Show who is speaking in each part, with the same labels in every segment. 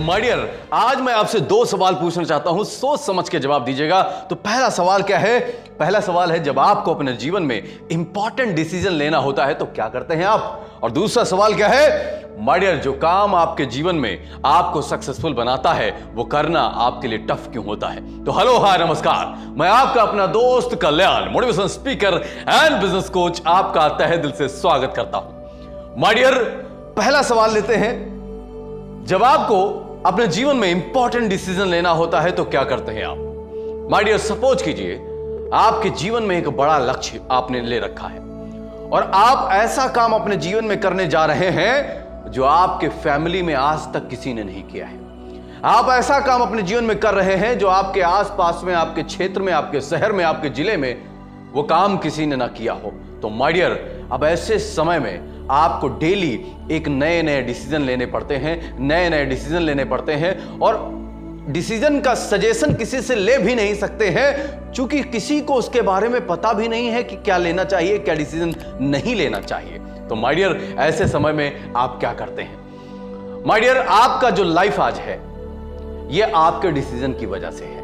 Speaker 1: तो my dear, आज मैं आपसे दो सवाल पूछना चाहता हूं, सोच समझ के जवाब दीजिएगा। तो पहला सवाल क्या है? पहला सवाल है, जब आपको अपने जीवन में इंपॉर्टेंट डिसीजन लेना होता है तो क्या करते हैं आप? और दूसरा सवाल क्या है? माय डियर, जो काम आपके जीवन में आपको सक्सेसफुल बनाता है वो करना आपके लिए टफ क्यों होता है? तो हेलो, हाय, नमस्कार, मैं आपका अपना दोस्त Kalyan, motivation speaker and business coach, आपका तहे दिल से स्वागत करता हूं। माय डियर, पहला सवाल लेते हैं, जब आपको अपने जीवन में इंपॉर्टेंट डिसीजन लेना होता है तो क्या करते हैं आप? माय डियर, सपोज कीजिए आपके जीवन में एक बड़ा लक्ष्य आपने ले रखा है और आप ऐसा काम अपने जीवन में करने जा रहे हैं जो आपके फैमिली में आज तक किसी ने नहीं किया है। आप ऐसा काम अपने जीवन में कर रहे हैं जो आपके आसपास में, आपके क्षेत्र में, आपके शहर में, आपके जिले में वो काम किसी ने ना किया हो। तो माय डियर, अब ऐसे समय में आपको डेली एक नए नए डिसीजन लेने पड़ते हैं, नए नए डिसीजन लेने पड़ते हैं और डिसीजन का सजेशन किसी से ले भी नहीं सकते हैं, क्योंकि किसी को उसके बारे में पता भी नहीं है कि क्या लेना चाहिए, क्या डिसीजन नहीं लेना चाहिए। तो माय डियर, ऐसे समय में आप क्या करते हैं? माय डियर, आपका जो लाइफ आज है ये आपके डिसीजन की वजह से है।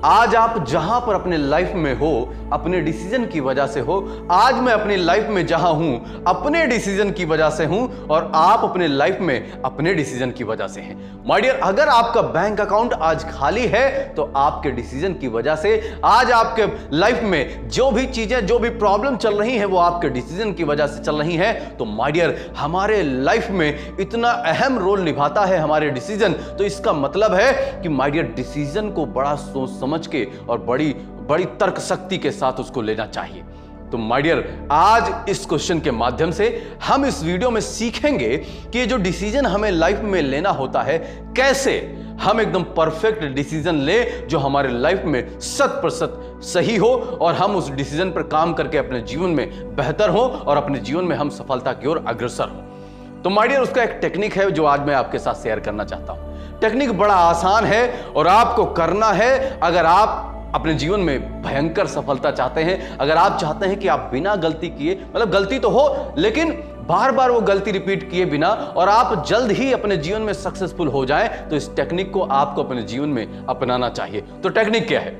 Speaker 1: आज आप जहां पर अपने लाइफ में हो अपने डिसीजन की वजह से हो। आज मैं अपनी लाइफ में जहां हूं अपने डिसीजन की वजह से हूं और आप अपने लाइफ में अपने डिसीजन की वजह से हैं। माय डियर, अगर आपका बैंक अकाउंट आज खाली है तो आपके डिसीजन की वजह से। आज आपके लाइफ में जो भी चीजें, जो भी प्रॉब्लम चल रही है वो आपके डिसीजन की वजह से चल रही है। तो माय डियर, हमारे लाइफ में इतना अहम रोल निभाता है हमारे डिसीजन, तो इसका मतलब है कि माय डियर, डिसीजन को बड़ा सोच समझ के और बड़ी बड़ी तर्क शक्ति के साथ उसको लेना चाहिए। तो माय डियर, आज इस क्वेश्चन के माध्यम से हम इस वीडियो में सीखेंगे कि ये जो डिसीजन हमें लाइफ में लेना होता है, कैसे हम एकदम परफेक्ट डिसीजन ले जो हमारे लाइफ में 100% सही हो और हम उस डिसीजन पर काम करके अपने जीवन में बेहतर हो और अपने जीवन में हम सफलता की ओर अग्रसर हो। तो माय डियर, उसका एक टेक्निक है जो आज मैं आपके साथ शेयर करना चाहता हूं। टेक्निक बड़ा आसान है और आपको करना है। अगर आप अपने जीवन में भयंकर सफलता चाहते हैं, अगर आप चाहते हैं कि आप बिना गलती किए, मतलब गलती तो हो लेकिन बार बार वो गलती रिपीट किए बिना, और आप जल्द ही अपने जीवन में सक्सेसफुल हो जाएं, तो इस टेक्निक को आपको अपने जीवन में अपनाना चाहिए। तो टेक्निक क्या है?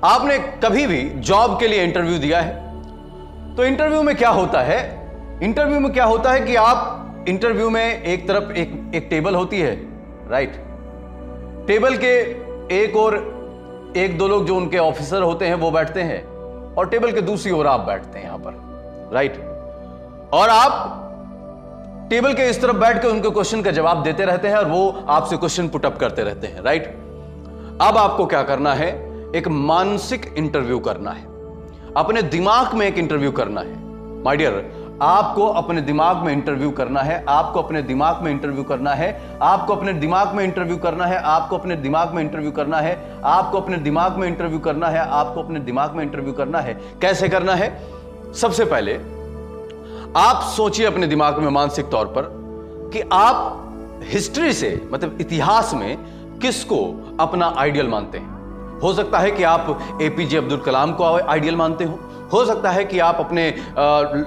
Speaker 1: आपने कभी भी जॉब के लिए इंटरव्यू दिया है? तो इंटरव्यू में क्या होता है? इंटरव्यू में क्या होता है कि आप इंटरव्यू में एक तरफ एक टेबल होती है, राइट? टेबल के एक और एक दो लोग जो उनके ऑफिसर होते हैं वो बैठते हैं और टेबल के दूसरी ओर आप बैठते हैं यहां पर, राइट? और आप टेबल के इस तरफ बैठ के उनके क्वेश्चन का जवाब देते रहते हैं और वो आपसे क्वेश्चन पुट अप करते रहते हैं, राइट? अब आपको क्या करना है? एक मानसिक इंटरव्यू करना है, अपने दिमाग में एक इंटरव्यू करना है। माय डियर, आपको अपने दिमाग में इंटरव्यू करना है, आपको अपने दिमाग में इंटरव्यू करना है, आपको अपने दिमाग में इंटरव्यू करना है, आपको अपने दिमाग में इंटरव्यू करना है, आपको अपने दिमाग में इंटरव्यू करना है, आपको अपने दिमाग में इंटरव्यू करना है। कैसे करना है? सबसे पहले आप सोचिए अपने दिमाग में मानसिक तौर पर कि आप हिस्ट्री से, मतलब इतिहास में किसको अपना आइडियल मानते हैं। हो सकता है कि आप एपीजे अब्दुल कलाम को आइडियल मानते हो सकता है कि आप अपने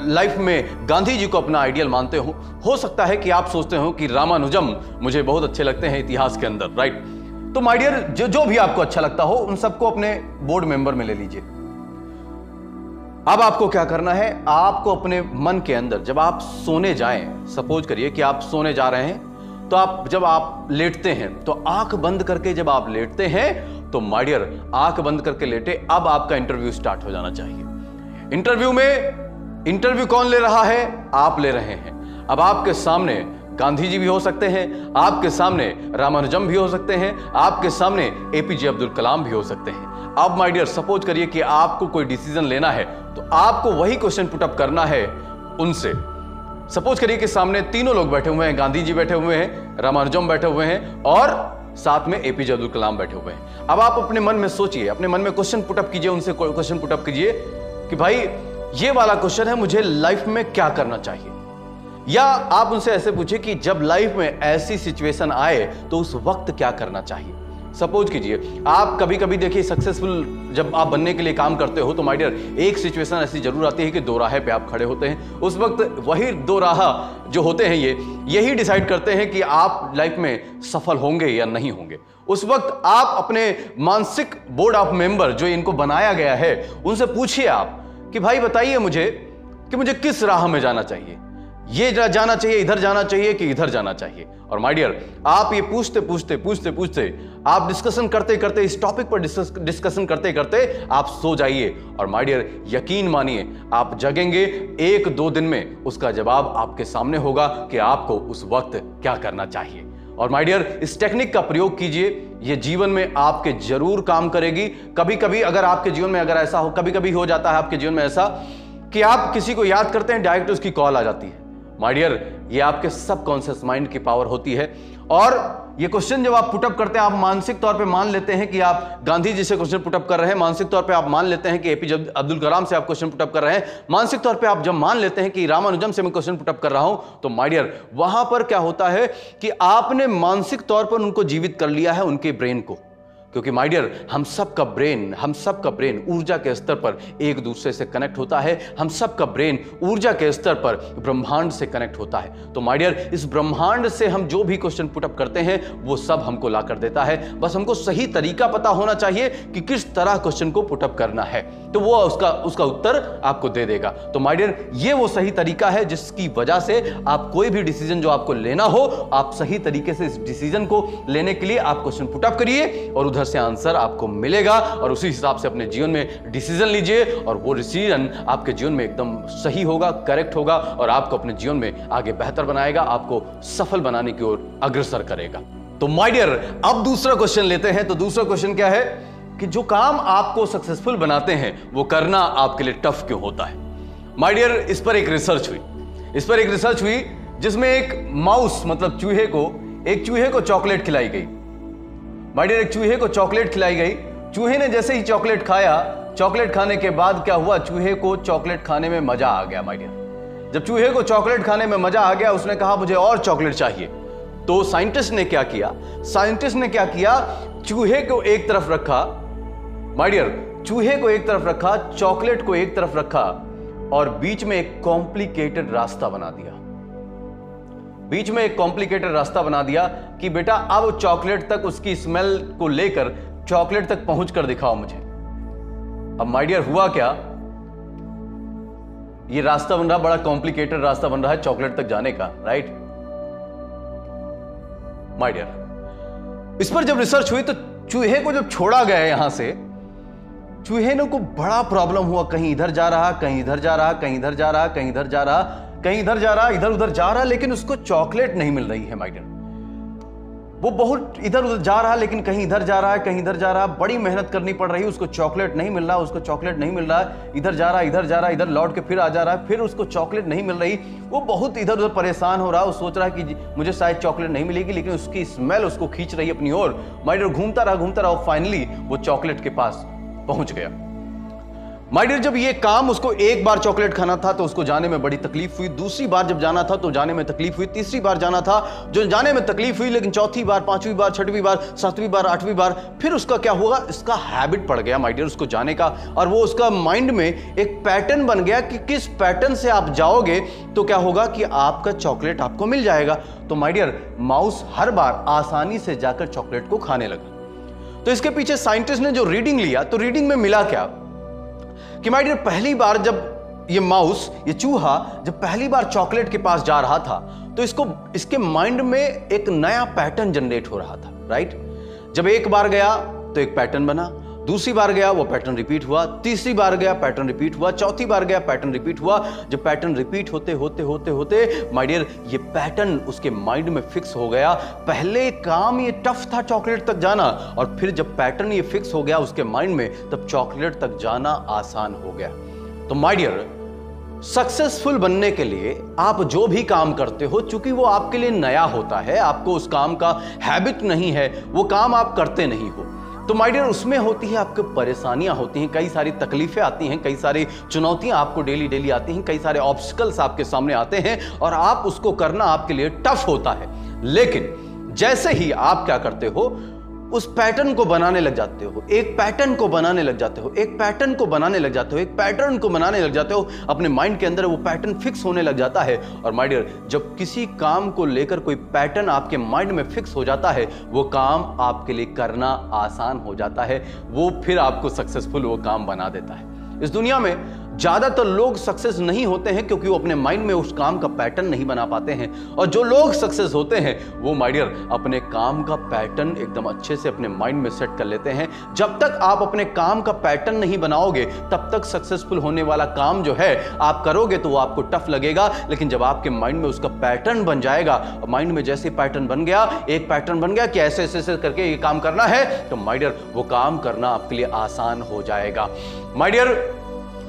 Speaker 1: लाइफ में गांधी जी को अपना आइडियल मानते हो सकता है कि आप सोचते हो कि रामानुजम मुझे बहुत अच्छे लगते हैं इतिहास के अंदर, राइट? तो माय डियर, जो भी आपको अच्छा लगता हो उन सबको अपने बोर्ड मेंबर में ले लीजिए। अब आपको क्या करना है? आपको अपने मन के अंदर, जब आप सोने जाएं, सपोज करिए कि आप सोने जा रहे हैं, तो जब आप लेटते हैं तो आंख बंद करके जब आप लेटते हैं तो माय डियर, आंख बंद करके लेटे, अब आपका इंटरव्यू स्टार्ट हो जाना चाहिए। इंटरव्यू कौन ले रहा है? आप ले रहे हैं। अब आपके सामने गांधी जी भी हो सकते हैं, आपके सामने रामानुजम भी हो सकते हैं, आपके सामने एपीजे अब्दुल कलाम भी हो सकते हैं। अब माय डियर, सपोज करिए कि आपको कोई डिसीजन लेना है तो आपको वही क्वेश्चन पुट अप करना है उनसे। सपोज करिए कि सामने तीनों लोग बैठे हुए हैं, गांधी जी बैठे हुए हैं, रामानुजम बैठे हुए हैं और साथ में एपीजे अब्दुल कलाम बैठे हुए हैं। अब आप अपने मन में सोचिए, अपने मन में क्वेश्चन पुट अप कीजिए, उनसे क्वेश्चन पुट अप कीजिए कि भाई ये वाला क्वेश्चन है, मुझे लाइफ में क्या करना चाहिए? या आप उनसे ऐसे पूछिए कि जब लाइफ में ऐसी सिचुएशन आए तो उस वक्त क्या करना चाहिए? सपोज कीजिए आप कभी कभी देखिए सक्सेसफुल जब आप बनने के लिए काम करते हो तो माय डियर एक सिचुएशन ऐसी जरूर आती है कि दो राहें पे आप खड़े होते हैं। उस वक्त वही दो राह जो होते हैं यही डिसाइड करते हैं कि आप लाइफ में सफल होंगे या नहीं होंगे। उस वक्त आप अपने मानसिक बोर्ड ऑफ मेंबर जो इनको बनाया गया है उनसे पूछिए आप कि भाई बताइए मुझे कि मुझे किस राह में जाना चाहिए, ये जाना चाहिए, इधर जाना चाहिए कि इधर जाना चाहिए। और माय डियर आप ये पूछते पूछते आप डिस्कशन करते करते इस टॉपिक पर डिस्कशन करते करते आप सो जाइए और माय डियर यकीन मानिए आप जगेंगे 1-2 दिन में उसका जवाब आपके सामने होगा कि आपको उस वक्त क्या करना चाहिए। और माय डियर इस टेक्निक का प्रयोग कीजिए, ये जीवन में आपके जरूर काम करेगी। कभी कभी अगर आपके जीवन में अगर ऐसा हो, कभी कभी हो जाता है आपके जीवन में ऐसा कि आप किसी को याद करते हैं डायरेक्ट उसकी कॉल आ जाती है। माय डियर ये आपके सबकॉन्शियस माइंड की पावर होती है। और ये क्वेश्चन जब आप पुटअप करते हैं आप मानसिक तौर पे मान लेते हैं कि आप गांधी जी से क्वेश्चन पुटअप कर रहे हैं, मानसिक तौर पे आप मान लेते हैं कि एपीजे अब्दुल कलाम से आप क्वेश्चन पुटअप कर रहे हैं, मानसिक तौर पे आप जब मान लेते हैं कि रामानुजम से मैं क्वेश्चन पुटअप कर रहा हूं, तो माय डियर वहां पर क्या होता है कि आपने मानसिक तौर पर उनको जीवित कर लिया है, उनके ब्रेन को। क्योंकि माय डियर हम सबका ब्रेन ऊर्जा के स्तर पर एक दूसरे से कनेक्ट होता है, हम सबका ब्रेन ऊर्जा के स्तर पर ब्रह्मांड से कनेक्ट होता है। तो माय डियर इस ब्रह्मांड से हम जो भी क्वेश्चन पुटअप करते हैं वो सब हमको ला कर देता है, बस हमको सही तरीका पता होना चाहिए कि किस तरह क्वेश्चन को पुटअप करना है, तो वो उसका उत्तर आपको दे देगा। तो माय डियर ये वो सही तरीका है जिसकी वजह से आप कोई भी डिसीजन जो आपको लेना हो आप सही तरीके से इस डिसीजन को लेने के लिए आप क्वेश्चन पुटअप करिए और उधर से आंसर आपको मिलेगा और उसी हिसाब से अपने जीवन में डिसीजन लीजिए और वो डिसीजन आपके जीवन में एकदम सही होगा, करेक्ट होगा और आपको अपने जीवन में आगे बेहतर बनाएगा, आपको सफल बनाने की ओर अग्रसर करेगा। तो माय डियर अब दूसरा क्वेश्चन लेते हैं। तो दूसरा क्वेश्चन क्या है कि जो काम आपको सक्सेसफुल बनाते हैं वो करना आपके लिए टफ क्यों होता है। माय डियर इस पर एक रिसर्च हुई जिसमें एक माउस मतलब चूहे को चॉकलेट खिलाई गई। माय डियर एक चूहे को चॉकलेट खिलाई गई। चूहे ने जैसे ही चॉकलेट खाया, चॉकलेट खाने के बाद क्या हुआ, चूहे को चॉकलेट खाने में मजा आ गया। माय डियर जब चूहे को चॉकलेट खाने में मजा आ गया उसने कहा मुझे और चॉकलेट चाहिए। तो साइंटिस्ट ने क्या किया, चूहे को एक तरफ रखा, माय डियर चूहे को एक तरफ रखा, चॉकलेट को एक तरफ रखा और बीच में एक कॉम्प्लिकेटेड रास्ता बना दिया कि बेटा अब चॉकलेट तक उसकी स्मेल को लेकर चॉकलेट तक पहुंच कर दिखाओ मुझे। अब माय डियर हुआ क्या, ये रास्ता बन रहा, बड़ा कॉम्प्लिकेटेड रास्ता बन रहा है चॉकलेट तक जाने का, राइट। माय डियर इस पर जब रिसर्च हुई तो चूहे को जब छोड़ा गया यहां से, चूहे को बड़ा प्रॉब्लम हुआ, कहीं इधर जा रहा, कहीं इधर जा रहा, कहीं इधर जा रहा, कहीं इधर जा रहा, कहीं इधर जा रहा, इधर उधर जा रहा, लेकिन उसको चॉकलेट नहीं मिल रही है। माय डियर वो बहुत इधर उधर जा रहा लेकिन कहीं इधर जा रहा है, कहीं इधर जा रहा, बड़ी मेहनत करनी पड़ रही है, उसको चॉकलेट नहीं मिल रहा, इधर जा रहा, इधर लौट के फिर आ जा रहा है, फिर उसको चॉकलेट नहीं मिल रही, वो बहुत इधर उधर परेशान हो रहा है, वो सोच रहा है कि मुझे शायद चॉकलेट नहीं मिलेगी, लेकिन उसकी स्मेल उसको खींच रही है अपनी ओर। माय डियर घूमता रहा, फाइनली वो चॉकलेट के पास पहुंच गया। माय डियर जब ये काम उसको एक बार चॉकलेट खाना था तो उसको जाने में बड़ी तकलीफ हुई, दूसरी बार जब जाना था तो जाने में तकलीफ हुई, तीसरी बार जाना था जो जाने में तकलीफ हुई, लेकिन चौथी बार, पांचवी बार, छठवीं बार, सातवीं बार, आठवीं बार, फिर उसका क्या हुआ, इसका हैबिट पड़ गया माय डियर उसको जाने का, और वो उसका माइंड में एक पैटर्न बन गया कि किस पैटर्न से आप जाओगे तो क्या होगा कि आपका चॉकलेट आपको मिल जाएगा। तो माय डियर माउस हर बार आसानी से जाकर चॉकलेट को खाने लगा। तो इसके पीछे साइंटिस्ट ने जो रीडिंग लिया तो रीडिंग में मिला क्या कि माय डियर पहली बार जब ये चूहा जब पहली बार चॉकलेट के पास जा रहा था तो इसके माइंड में एक नया पैटर्न जनरेट हो रहा था, राइट। जब एक बार गया तो एक पैटर्न बना, दूसरी बार गया वो पैटर्न रिपीट हुआ, तीसरी बार गया पैटर्न रिपीट हुआ, चौथी बार गया पैटर्न रिपीट हुआ। जब पैटर्न रिपीट होते होते माय डियर ये पैटर्न उसके माइंड में फिक्स हो गया। पहले काम ये टफ था चॉकलेट तक जाना, और फिर जब पैटर्न ये फिक्स हो गया उसके माइंड में तब चॉकलेट तक जाना आसान हो गया। तो माय डियर सक्सेसफुल बनने के लिए आप जो भी काम करते हो, चूंकि वो आपके लिए नया होता है, आपको उस काम का हैबिट नहीं है, वो काम आप करते नहीं हो, तो माय डियर उसमें होती है आपको परेशानियां होती हैं, कई सारी तकलीफें आती हैं, कई सारी चुनौतियां आपको डेली आती हैं, कई सारे ऑब्स्टिकल्स आपके सामने आते हैं और आप उसको करना आपके लिए टफ होता है। लेकिन जैसे ही आप क्या करते हो, उस पैटर्न को बनाने लग जाते हो, एक पैटर्न को बनाने लग जाते हो, एक पैटर्न को बनाने लग जाते हो, एक पैटर्न को बनाने लग जाते हो, अपने माइंड के अंदर वो पैटर्न फिक्स होने लग जाता है। और माय डियर, जब किसी काम को लेकर कोई पैटर्न आपके माइंड में फिक्स हो जाता है, वो काम आपके लिए करना आसान हो जाता है, वो फिर आपको सक्सेसफुल वो काम बना देता है। इस दुनिया में ज्यादातर लोग सक्सेस नहीं होते हैं क्योंकि वो अपने माइंड में उस काम का पैटर्न नहीं बना पाते हैं, और जो लोग सक्सेस होते हैं वो माय डियर अपने काम का पैटर्न एकदम अच्छे से अपने माइंड में सेट कर लेते हैं। जब तक आप अपने काम का पैटर्न नहीं बनाओगे तब तक सक्सेसफुल होने वाला काम जो है आप करोगे तो वो आपको टफ लगेगा, लेकिन जब आपके माइंड में उसका पैटर्न बन जाएगा, माइंड में जैसे पैटर्न बन गया, एक पैटर्न बन गया कि ऐसे ऐसे करके ये काम करना है, तो माय डियर वो काम करना आपके लिए आसान हो जाएगा। माय डियर,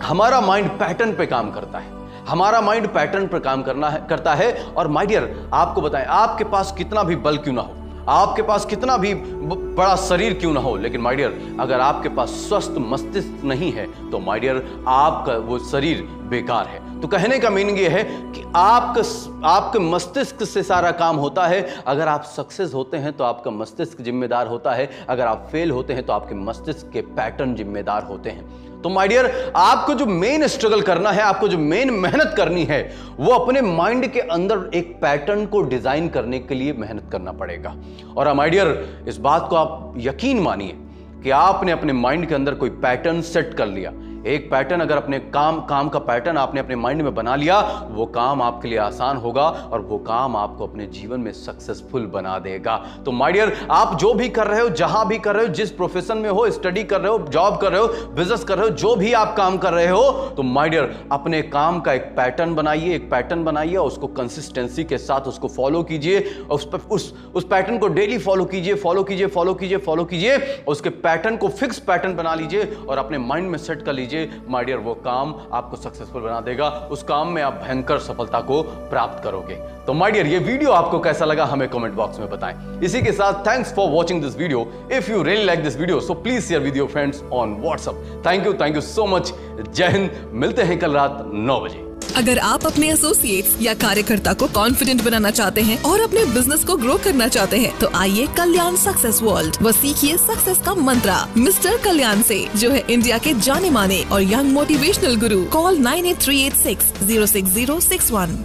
Speaker 1: हमारा माइंड पैटर्न पे काम करता है, हमारा माइंड पैटर्न पर काम करता है। और माय डियर, आपको बताएं, आपके पास कितना भी बल क्यों ना हो, आपके पास कितना भी बड़ा शरीर क्यों ना हो, लेकिन माय डियर अगर आपके पास स्वस्थ मस्तिष्क नहीं है तो माय डियर आपका वो शरीर बेकार है। तो कहने का मीनिंग ये है कि आपके मस्तिष्क से सारा काम होता है। अगर आप सक्सेस होते हैं तो आपका मस्तिष्क जिम्मेदार होता है, अगर आप फेल होते हैं तो आपके मस्तिष्क के पैटर्न जिम्मेदार होते हैं। तो माय डियर, आपको जो मेन स्ट्रगल करना है, आपको जो मेन मेहनत करनी है, वो अपने माइंड के अंदर एक पैटर्न को डिजाइन करने के लिए मेहनत करना पड़ेगा। और माय डियर, इस बात को आप यकीन मानिए कि आपने अपने माइंड के अंदर कोई पैटर्न सेट कर लिया, एक पैटर्न अगर अपने काम का पैटर्न आपने अपने माइंड में बना लिया, वो काम आपके लिए आसान होगा और वो काम आपको अपने जीवन में सक्सेसफुल बना देगा। तो माय डियर, आप जो भी कर रहे हो, जहां भी कर रहे हो, जिस प्रोफेशन में हो, स्टडी कर रहे हो, जॉब कर रहे हो, बिजनेस कर रहे हो, जो भी आप काम कर रहे हो, तो माय डियर अपने काम का एक पैटर्न बनाइए, एक पैटर्न बनाइए, उसको कंसिस्टेंसी के साथ उसको फॉलो कीजिए, उस पैटर्न को डेली फॉलो कीजिए, फॉलो कीजिए, फॉलो कीजिए, फॉलो कीजिए, उसके पैटर्न को फिक्स पैटर्न बना लीजिए और अपने माइंड में सेट कर लीजिए। माय डियर, वो काम आपको सक्सेसफुल बना देगा, उस काम में आप भयंकर सफलता को प्राप्त करोगे। तो माय डियर, ये वीडियो आपको कैसा लगा हमें कमेंट बॉक्स में बताएं। इसी के साथ thanks for watching this video. If you really like this video so please share with your friends on WhatsApp. Thank you so much. जय हिंद। मिलते हैं कल रात 9 बजे।
Speaker 2: अगर आप अपने एसोसिएट्स या कार्यकर्ता को कॉन्फिडेंट बनाना चाहते हैं और अपने बिजनेस को ग्रो करना चाहते हैं, तो आइए कल्याण सक्सेस वर्ल्ड व सीखिए सक्सेस का मंत्र मिस्टर कल्याण से, जो है इंडिया के जाने माने और यंग मोटिवेशनल गुरु। कॉल 9838606061।